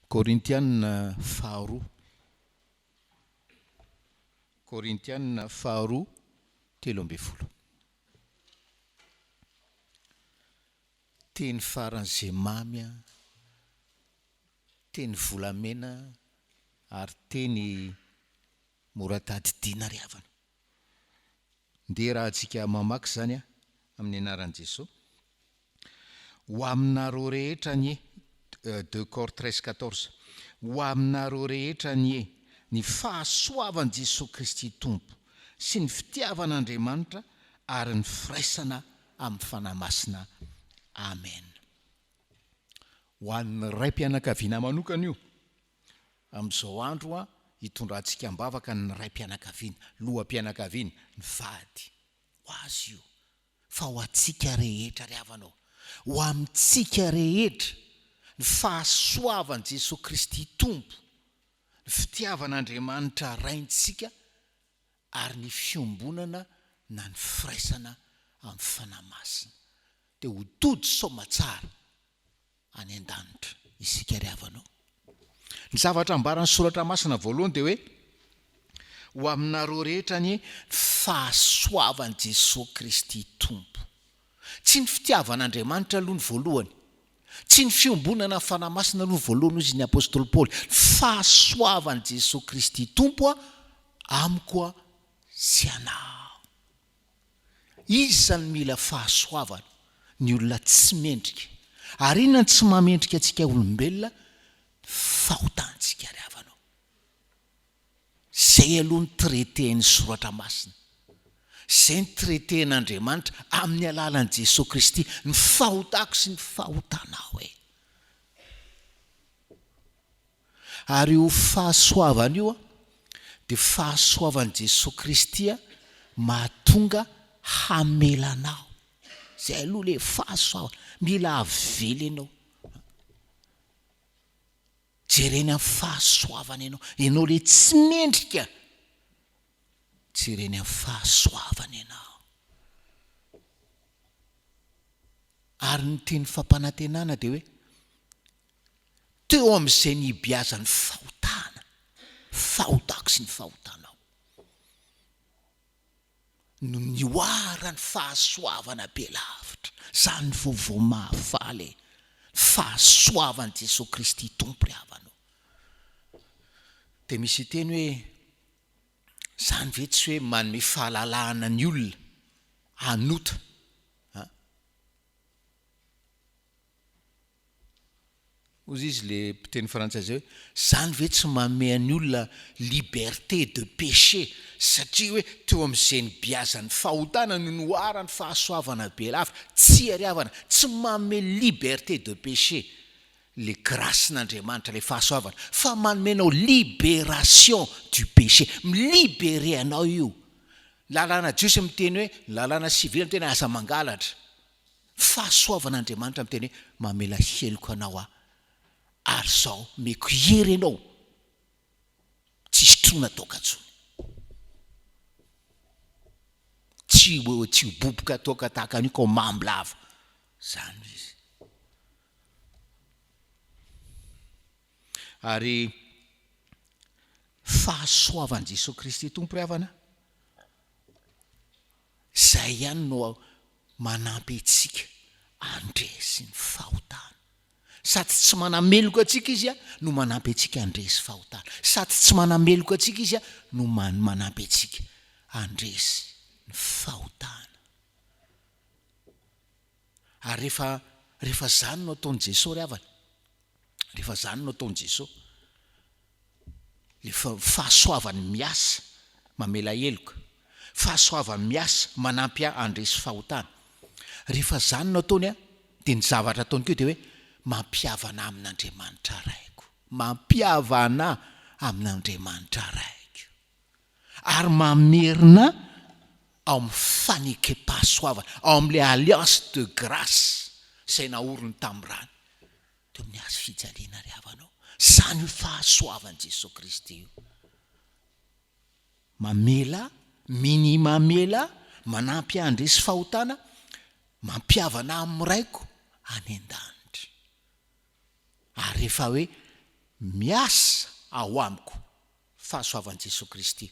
Korintiana faharoa. Korintiana faharoa 13. Teny faran'izay mamy a, teny volamena ary teny mora tadidiana ry havana. Ndeha raha antsika mamaky zany a amin'ny anaran'i Jesoa. Ho aminareo rehetra anie, 2 KOR 13-14. Ho aminareo rehetra anie, ny fahasoavan'i Jesoa Kristy Tompo sy ny fitiavan'Andriamanitra ary ny firaisana amin'ny Fanahy Masina. Amen. Ho an'ny ray mpianakaviana manokana io. Amin'izao andro a hitondrantsika ambavaka ny ray mpianakaviana, loham-pianakaviana, ny vady. Ho azy io. Fa ho antsika rehetra ry havanao. Ho amintsika rehetra ny fahasoavan'i Jesoa Kristy Tompo, ny fitiavan'Andriamanitra raintsika ary ny fiombonana na ny firaisana amin'ny Fanahy Masina. Dia ho tody soamatsara any an-danitra isika ry havanao. Ny zavatra ambaran'ny soratra masina voalohany dia hoe ho aminareo rehetra ny fahasoavan'i Jesoa Kristy Tompo. Tsy ny fitiavan'Andriamanitra aloha ny voalohany, tsy ny fiombonana Fanahy Masina aloha ny voalohany izy ny apôstôly Paoly. Fahasoavan'i Jesoa Kristy Tompo amiko a sy anao. Izy zany mila fahasoavana, ny olona tsy mendrika. Ary inona tsy mamendrika antsika olombelona? Fahotantsika ry havanao. Zay aloha ny traiten'ny soratra masina. Zay ny traiten'Andriamanitra amin'ny alalan'i Jesoa Kristy, ny fahotako sy ny fahotanao e. Ary io fahasoavana io dia fahasoavan'i Jesoa Kristy mahatonga hamelanao. Zay aloha le fahasoavana, mila avely ianao. Jereny amin'ny fahasoavana ianao le tsy mendrika. Jereny amin'ny fahasoavana ianao. Ary ny teny fampanantenana dia hoe teo amin'izay nibiazan'ny fahotana, fahotako sy ny fahotanao. No nioarany fahasoavana be lavitra, zany vaovao mahafaly, fahasoavan'i Jesoa Kristy Tompo ry havanao. Dia misy teny hoe zany ve tsy hoe manome fahalalahana ny olona hanota. Ozy izy le mpiteny frantsay zay hoe zany ve tsy manome ny olona liberté de péché, satria hoe teo amin'izay nibiazan'ny fahotana no noarany fahasoavana be lavitra. Tsy ry havana, tsy manome liberté de péché le grâce-n'Andriamanitra, le fahasoavana, fa manomenao libération du péché. Milibéré anao io. Lalàna jiosy miteny hoe lalàna sivily miteny aza mangalatra. Fahasoavan'Andriamanitra miteny hoe mamela heloko anao ary zao meko hery ianao, tsy sotroina tokatsony, tsy boboka toka tahaka an'io ka ho mambolava. Zany izy. Ary fahasoavan'i Jesoa Kristy Tompo ry havana, zay ihany no manampy antsika andresy ny fahotana. Sady tsy manameloka antsika izy no manampy antsika andresy fahotana. Sady tsy manameloka antsika izy no manampy antsika andresy ny fahotana. Ary rehefa zany no ataon'i Jesoa ry havana, rehefa zany no ataon'i Jesoa, le fahasoavany miasa mamela heloka, fahasoavany miasa manampy andresy fahotana. Rehefa zany no ataony dia ny zavatra ataony keo dia hoe mampiavana amin'Andriamanitra raiko, mampiavana amin'Andriamanitra raiko, ary mamerina ao amin'ny fanekem-pahasoavana, ao amin'ilay alliance de grâce izay naoriny tamin'ny rano teo amin'ny hazo fijaliana ry havanao. Zany io fahasoavan'i Jesoa Kristy io. Mamela, mamela, manampy andresy fahotana, mampiavana amin'ny raiko any an-danitra. Ary rehefa hoe miasa ao amiko fahasoavan'i Jesoa Kristy.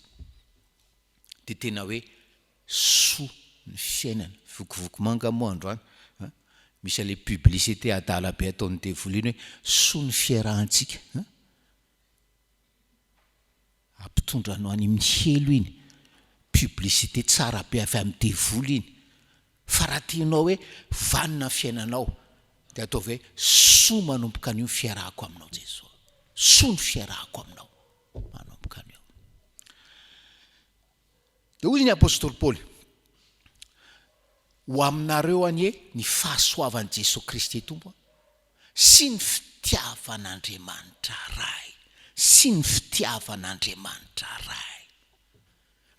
De tena hoe soa ny fiainana. Vokovoko manga moa androany, misy le publicité adala be ataon'ny devoliny hoe soa ny fiarahantsika. Ampitondra anao any amin'ny helo iny, publicité tsara be avy amin'ny devoly iny. Fa raha tianao hoe vanina fiainanao, de ataovy hoe soa manomboka an'io fiarahako aminao Jesoa. Soa ny fiarahako aminao manomboka an'io. De hoy ny apôstôly Paoly, ho aminareo anie ny fahasoavan'i Jesoa Kristy Tompo sy ny fitiavan'Andriamanitra ray. Sy ny fitiavan'Andriamanitra ray.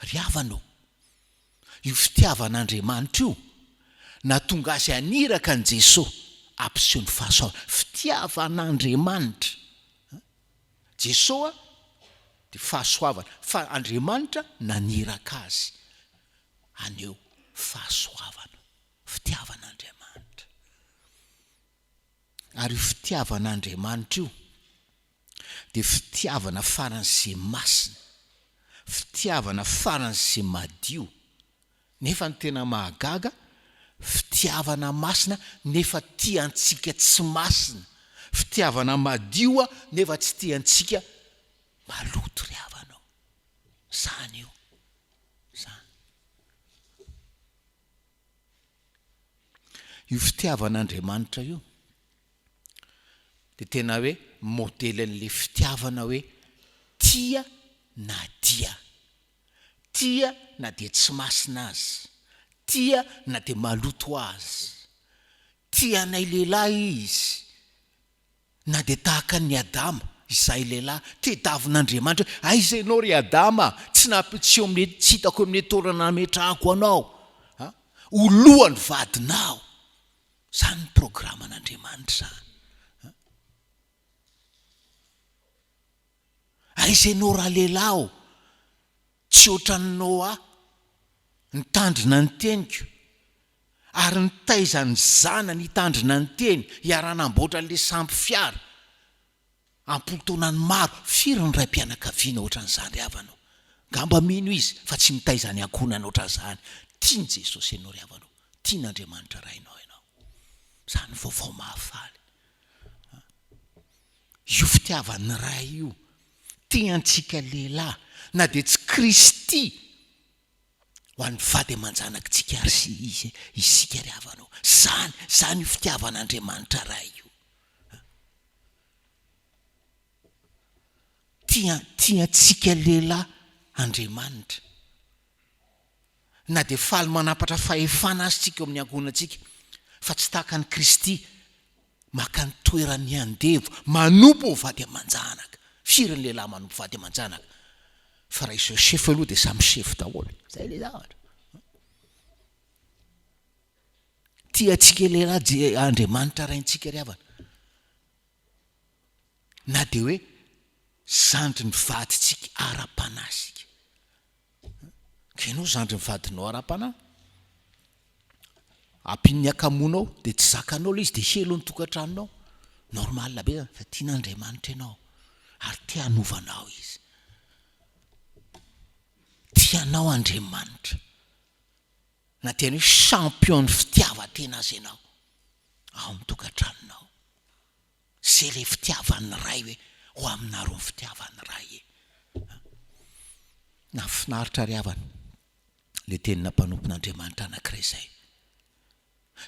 Ry havanao, io fitiavan'Andriamanitra io natonga azy aniraka an Jesoa ampiseho ny fahasoavana. Fitiavan'Andriamanitra. Jesoa de fahasoavana, fa Andriamanitra naniraka azy aneo fahasoavana. Fitiavan'Andriamanitra. Ary io fitiavan'Andriamanitra io de fitiavana faran'izay masina, fitiavana faran'izay madio. Nefa ny tena mahagaga, fitiavana masina nefa tiantsika tsy masina, fitiavana madio nefa tsy tiantsika maloto ry havanao. Zany io. Zany. Io fitiavan'Andriamanitra io de tena hoe modelin'le fitiavana hoe tia na dia. Tia na de tsy masina azy. Tia na de maloto azy. Tianay lehilahy izy. Na de tahaka ny Adama, izay lehilahy tediavin'Andriamanitra. Aiza ianao ry Adama, tsy napitseo amin'ny tsy hitako amin'ny taorana nametrahako anao. Ho lohany vadinao. Zany ny programan'Andriamanitra zany. Aiza ianao raha lehilahy, tsy ohatran'ny Noa, nitandrina ny teniko, ary nitaizany zanany hitandrina ny teny, hiara-namboatra le samby fiara, ampolotona ny maro. Firy ny ray mpianakaviana ohatran'izany ry havanao. Ngamba mino izy fa tsy nitaizany ankonany ohatran'izany. Tiany Jesosy ianao ry havanao. Tian'Andriamanitra rainao ianao. Zany vaovao mahafaly. Io fitiavan'ny ray io tiantsika lehilahy, na de tsy Kristy ho an'ny vady aman-janakitsika ary sy izy isika ry havanao. Zany io fitiavan'Andriamanitra ray io. Tiantsika lehilahy Andriamanitra. Na de faly manapatra fahefana azy tsika amin'ny ankonantsika, fa tsy tahaka ny Kristy maka ny toerany andevo, manompo vady aman-janaka. Firy ny lehilahy manompo vady aman-janaka. Fa raha iso sefo aloha de samy sefo daholo. Zay le zavatra. Tiantsika lehilahy Andriamanitra raintsika ry havana. Na de hoe zandry ny vaditsika ara-panasika. Kenao zandry ny vadinao ara-pana, ampin'ny akamonao de tsy zakanao le izy de helo ny tokantranonao. Normal be fa tian'Andriamanitra ianao ary tianovanao izy. Tianao Andriamanitra. Na tiany hoe champion ny fitiavan-tena azy ianao ao amin'ny tokantranonao. Zay le fitiavan'ny ray hoe ho aminareo ny fitiavan'ny ray. Na finaritra ry havana le tenina mpanompon'Andriamanitra anankiray zay.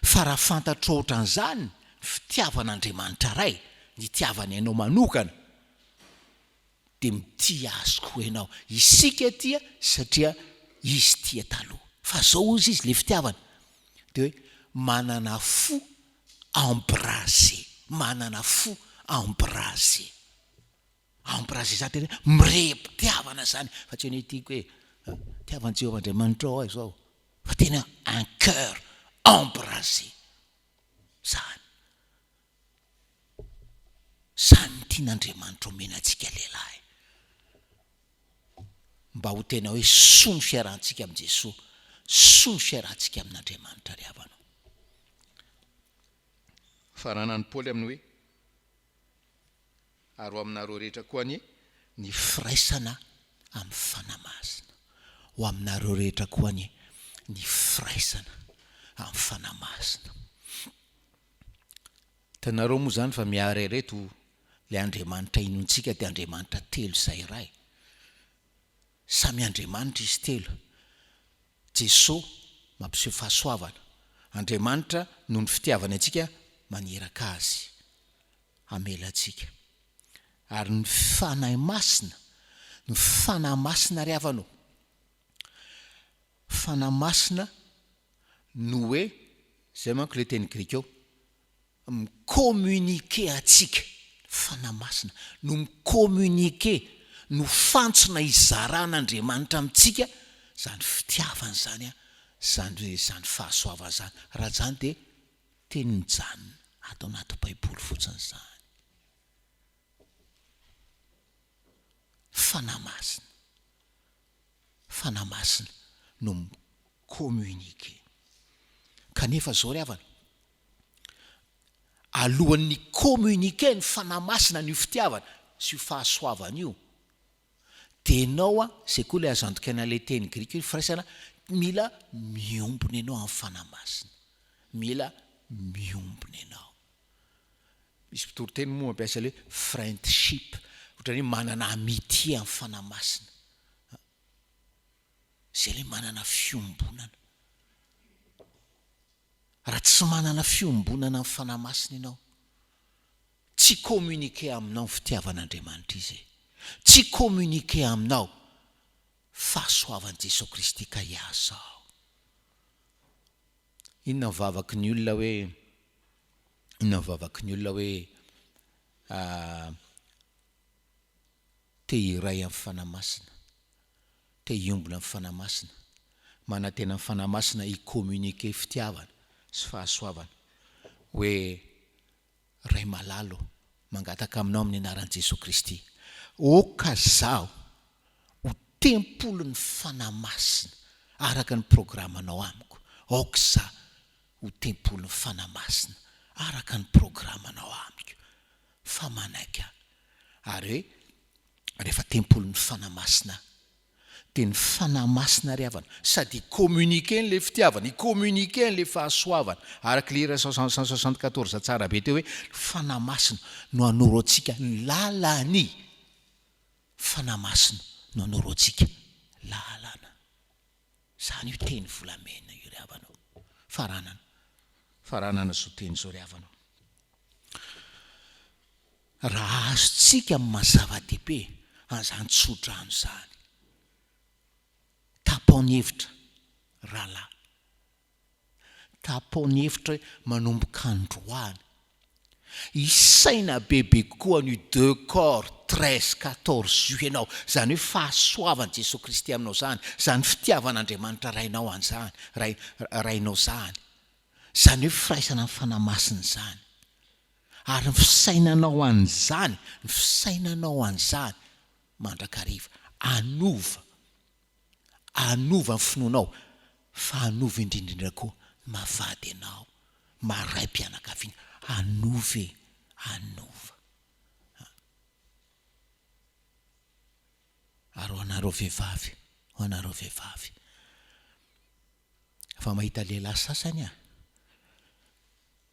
Fa raha fantatro ohatran'izany fitiavan'Andriamanitra ray, ny tiavany ianao manokana, de mitia azy koa ianao. Isika tia satria izy tia taloha. Fa zao izy le fitiavana de hoe manana fo embrasé. Manana fo embrasé. Embrasé zany tena mirepitiavana zany. Fa tsy hoe tiako hoe tiavan'i Jehovah Andriamanitra ao izao. Fa tena un coeur embrasé. Zany. Zany tian'Andriamanitra omenantsika lehilahy. Mba ho tena hoe soa ny fiarahantsika amin'i Jesoa, soa ny fiarahantsika amin'Andriamanitra ry havanao. Faranan'i Paoly amin'ny hoe ary ho aminareo rehetra koa ny firaisana amin'ny fanahy masina. Ho aminareo rehetra koa ny firaisana amin'ny fanahy masina. Tanareo moa zany fa miary reto le Andriamanitra inontsika dia Andriamanitra telo izay iray. Samy Andriamanitra izy telo. Jesoa mampiseho fahasoavana. Andriamanitra noho ny fitiavana antsika maneraka azy, amelantsika. Ary ny fanahy masina, ny fanahy masina ry havanao. Fanahy masina no hoe, zay manko le teny grika eo, micommuniquer atsika. Fanahy masina no micommuniquer, no fantsona izaran'Andriamanitra amintsika, zany fitiavana zany zany fahasoavana zany. Raha zany dia teny mijanona ato anaty Baiboly fotsiny zany. Fanahy masina. Fanahy masina no micommuniquer. Kanefa zao ry havana, alohan'ny communiquer ny fanahy masina ny fitiavana sy io fahasoavana io, dia ianao zay koa le azantokaina le teny grika io firaisana, mila miombona ianao amin'ny fanahy masina. Mila miombona ianao. Misy mpitoriteny moa mampiasa le friendship, ohatrany manana amitié amin'ny fanahy masina. Zay le manana fiombonana. Raha tsy manana fiombonana amin'ny fanahy masina ianao, tsy communiquer aminao ny fitiavan'Andriamanitra izy. Tsy communiquer aminao fahasoavan'i Jesoa Kristy ka iazao. Inona vavaky ny olona hoe te hiray amin'ny fanahy masina, te hiombona amin'ny fanahy masina, manantena amin'ny fanahy masina hicommuniquer fitiavana sy fahasoavana, hoe ray malalo mangataka aminao amin'ny anaran'i Jesoa Kristy, oka zaho ho tempolon'ny fanahy masina araka ny programanao amiko. Oka zaho ho tempolon'ny fanahy masina araka ny programanao amiko. Fa manaiky aho. Ary hoe rehefa tempolon'ny fanahy masina, dia ny fanahy masina ry havana sady communiquer le fitiavana, communiquer le fahasoavana. Araka le 174 tsara be teo hoe fanahy masina no anoro antsika ny lalany. Fanahy masina no anoro antsika lalana. Zany io teny volamena io ry havanao. Faranana zao teny zao ry havanao. Raha azontsika amin'ny mazava-dehibe an'izany tsodrano zany, tapao ny hevitra rahalahy, tapao ny hevitra manomboka androany, isaina bebe koa ny 2 KOR 13-14 io ianao. Zany hoe fahasoavan'i Jesoa Kristy aminao zany, zany fitiavan'Andriamanitra rainao an'izany, rainao zany. Zany hoe firaisana amin'ny fanahy masina zany. Ary ny fisainanao an'izany, mandrakariva, anova ny finoanao, fa anova indrindrindra koa mavady anao, maray mpianakaviana, anova. Ary ho anareo vehivavy, fa mahita lehilahy sasany aho,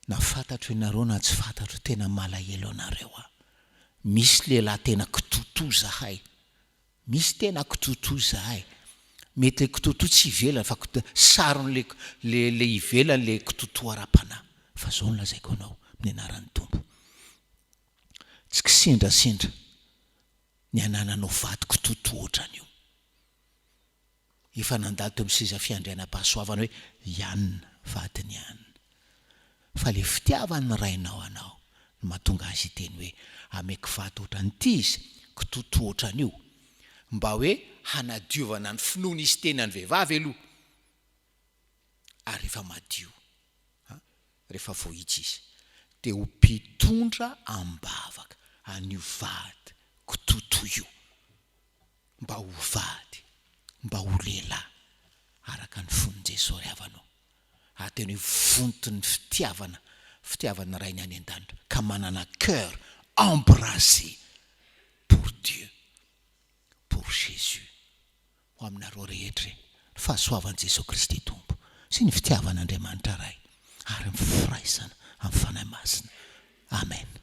na fantatro ianareo na tsy fantatro, tena malahelo anareo aho. Misy lehilahy tena kitoto zahay. Mety kitoto tsy ivelany fa sarony le ivelany le kitoto ara-panahy. Fa zao no lazaiko anao amin'ny anaran'ny Tompo. Tsy kisendrasendra ny anananao vady kitoto ohatran'io. Efa nandalo teo amin'ny seza fiandrianam-pahasoavana hoe ianona, vadiny ianona. Fa le fitiavany rainao anao no mahatonga azy teny hoe ameko vady ohatran'ity izy, kitoto ohatran'io, mba hoe hanadiovana ny finoana izy teny any vehivavy aloha. Ary rehefa madio, rehefa vohitsy izy, dia ho mpitondra ambavaka an'io vady kitoto io, mba ho vady, mba ho lehilahy araka ny fon'ny Jesoa ry havanao. Teny hoe vontony fitiavana rainy any an-danitra, ka manana coeur embrasé, Jésus ho aminareo rehetra fahasoavan'i Jesoa Kristy Tompo sy ny fitiavan'Andriamanitra ray ary ny firaisana amin'ny Fanahy Masina. Amen.